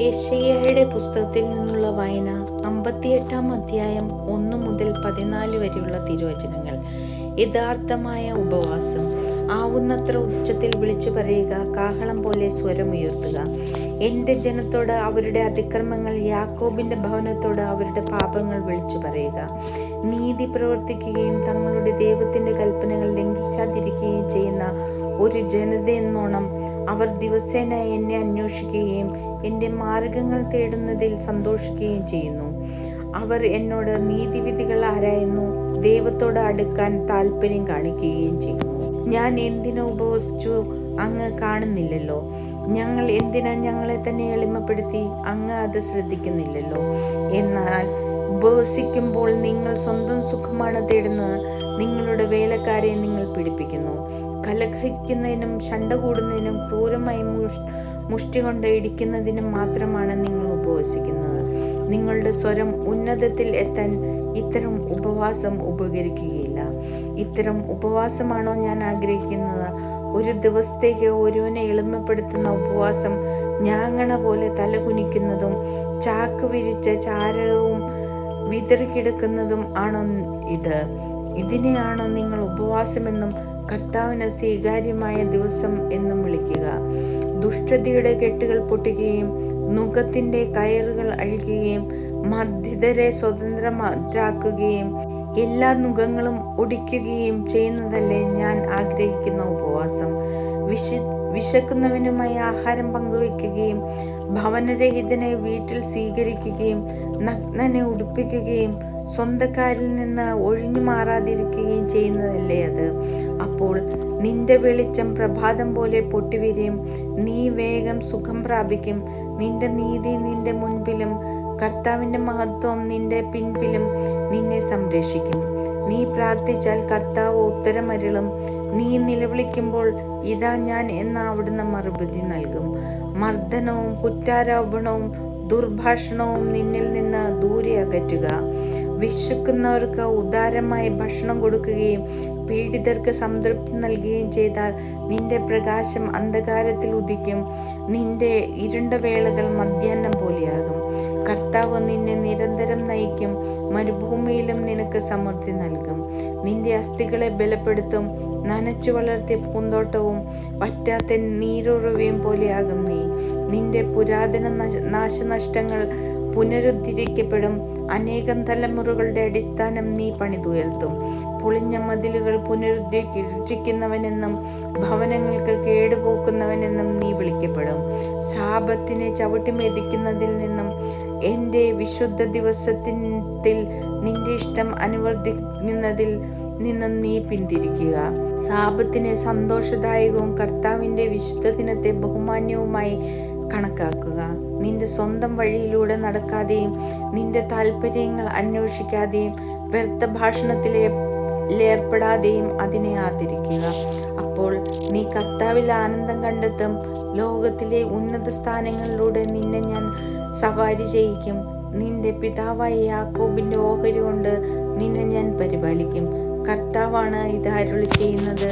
യെശയ്യായുടെ പുസ്തകത്തിൽ നിന്നുള്ള വായന 58-ാം അധ്യായം 1 മുതൽ 14 വരെയുള്ള തിരുവചനങ്ങൾ. യഥാർത്ഥമായ ഉപവാസം. ആവുന്നത്ര ഉച്ചത്തിൽ വിളിച്ചു പറയുക, കാഹളം പോലെ സ്വരമുയർത്തുക. എൻ്റെ ജനത്തോട് അവരുടെ അതിക്രമങ്ങൾ, യാക്കോബിൻ്റെ ഭവനത്തോട് അവരുടെ പാപങ്ങൾ വിളിച്ചു പറയുക. നീതി പ്രവർത്തിക്കുകയും തങ്ങളുടെ ദൈവത്തിൻ്റെ കൽപ്പനകൾ ലംഘിക്കാതിരിക്കുകയും ചെയ്യുന്ന ഒരു ജനതയെന്നോണം അവർ ദിവസേന എന്നെ അന്വേഷിക്കുകയും എൻ്റെ മാർഗങ്ങൾ തേടുന്നതിൽ സന്തോഷിക്കുകയും ചെയ്യുന്നു. അവർ എന്നോട് നീതിവിധികൾ ആരായുന്നു, ദൈവത്തോട് അടുക്കാൻ താല്പര്യം കാണിക്കുകയും ചെയ്യുന്നു. ഞാൻ എന്തിനു ഉപവസിച്ചു, അങ്ങ് കാണുന്നില്ലല്ലോ? ഞങ്ങൾ എന്തിനാ ഞങ്ങളെ തന്നെ എളിമപ്പെടുത്തി, അങ്ങ് അത് ശ്രദ്ധിക്കുന്നില്ലല്ലോ? എന്നാൽ ഉപവസിക്കുമ്പോൾ നിങ്ങൾ സ്വന്തം സുഖമാണ് തേടുന്നത്, നിങ്ങളുടെ വേലക്കാരെ നിങ്ങൾ പീഡിപ്പിക്കുന്നു. കലഹിക്കുന്നതിനും ശണ്ട കൂടുന്നതിനും ക്രൂരമായി മുഷ്ടി കൊണ്ട് ഇടിക്കുന്നതിനും മാത്രമാണ് നിങ്ങൾ ഉപവസിക്കുന്നത്. നിങ്ങളുടെ സ്വരം ഉന്നതത്തിൽ എത്താൻ ഇത്തരം ഉപവാസം ഉപകരിക്കുകയില്ല. ഇത്തരം ഉപവാസമാണോ ഞാൻ ആഗ്രഹിക്കുന്നത്? ഒരു ദിവസത്തേക്ക് ഒരുവനെ എളിമപ്പെടുത്തുന്ന ഉപവാസം ഞാങ്ങണ പോലെ തലകുനിക്കുന്നതും ചാക്ക് വിരിച്ച ചാരവും വിതറിക്കിടക്കുന്നതും ആണോ ഇത്? ഇതിനെയാണോ നിങ്ങൾ ഉപവാസമെന്നും കർത്താവിന് സ്വീകാര്യമായ ദിവസം എന്നും വിളിക്കുക? ദുഷ്ടതയുടെ കെട്ടുകൾ പൊട്ടിക്കുകയും നുകത്തിൻ്റെ കയറുകൾ അഴിക്കുകയും മർദ്ദിതരെ സ്വതന്ത്രരാക്കുകയും എല്ലാ നുകങ്ങളും ഒടിക്കുകയും ചെയ്യുന്നതല്ലേ ഞാൻ ആഗ്രഹിക്കുന്ന ഉപവാസം? വിശക്കുന്നവനുമായി ആഹാരം പങ്കുവെക്കുകയും ഭവനരഹിതനെ വീട്ടിൽ സ്വീകരിക്കുകയും നഗ്നനെ ഉടുപ്പിക്കുകയും സ്വന്തക്കാരിൽ നിന്ന് ഒഴിഞ്ഞു മാറാതിരിക്കുകയും ചെയ്യുന്നതല്ലേ അത്? അപ്പോൾ നിന്റെ വെളിച്ചം പ്രഭാതം പോലെ പൊട്ടിവിരിയും, നീ വേഗം സുഖം പ്രാപിക്കും. നിന്റെ നീതി നിന്റെ മുൻപിലും കർത്താവിൻ്റെ മഹത്വം നിന്റെ പിൻപിലും നിന്നെ സംരക്ഷിക്കും. നീ പ്രാർത്ഥിച്ചാൽ കർത്താവ് ഉത്തരമരുളും. നീ നിലവിളിക്കുമ്പോൾ ഇതാ ഞാൻ എന്ന അവിടുന്ന് മറുപടി നൽകും. മർദ്ദനവും കുറ്റാരോപണവും ദുർഭാഷണവും നിന്നിൽ നിന്ന് ദൂരെ അകറ്റുക. വിശക്കുന്നവർക്ക് ഉദാരമായി ഭക്ഷണം കൊടുക്കുകയും പീഡിതർക്ക് സംതൃപ്തി നൽകുകയും ചെയ്താൽ നിന്റെ പ്രകാശം അന്ധകാരത്തിൽ ഉദിക്കും, നിന്റെ ഇരുണ്ട വേളകൾ മധ്യാഹ്നം പോലെയാകും. കർത്താവ് നിന്നെ നിരന്തരം നയിക്കും, മരുഭൂമിയിലും നിനക്ക് സമൃദ്ധി നൽകും. നിന്റെ അസ്ഥികളെ ബലപ്പെടുത്തും, നനച്ചു വളർത്തിയ പൂന്തോട്ടവും വറ്റാത്ത നീരുറവയും പോലെയാകും നീ. നിന്റെ പുരാതന നാശനഷ്ടങ്ങൾ പുനരുദ്ധരിക്കപ്പെടും, അനേകം തലമുറകളുടെ അടിസ്ഥാനം നീ പണിതുയർത്തും. പൊളിഞ്ഞ മതിലുകൾ പുനരുദ്ധരിക്കുന്നവനെന്നും ഭവനങ്ങൾക്ക് കേടുപോക്കുന്നവനെന്നും നീ വിളിക്കപ്പെടും. ശാപത്തിനെ ചവിട്ടി മെതിക്കുന്നതിൽ നിന്നും എൻ്റെ വിശുദ്ധ ദിവസത്തിൽ നിന്റെ ഇഷ്ടം അനുവർത്തിക്കുന്നതിൽ നിന്നും നീ പിന്തിരിക്കുക. സാപത്തിനെ സന്തോഷദായകവും കർത്താവിൻ്റെ വിശുദ്ധ ദിനത്തെ ബഹുമാന്യവുമായി കണക്കാക്കുക. നിന്റെ സ്വന്തം വഴിയിലൂടെ നടക്കാതെയും നിന്റെ താല്പര്യങ്ങൾ അന്വേഷിക്കാതെയും വ്യർത്ഥ ഭാഷണത്തിലേർപ്പെടാതെയും അതിനെ ആദരിക്കുക. അപ്പോൾ നീ കർത്താവിൽ ആനന്ദം കണ്ടെത്തും. ലോകത്തിലെ ഉന്നത സ്ഥാനങ്ങളിലൂടെ നിന്നെ ഞാൻ സവാരി ചെയ്യിക്കും. നിന്റെ പിതാവായ യാക്കോബിൻ്റെ ഓഹരി കൊണ്ട് നിന്നെ ഞാൻ പരിപാലിക്കും. കർത്താവാണ് ഇത് അരുളി ചെയ്യുന്നത്.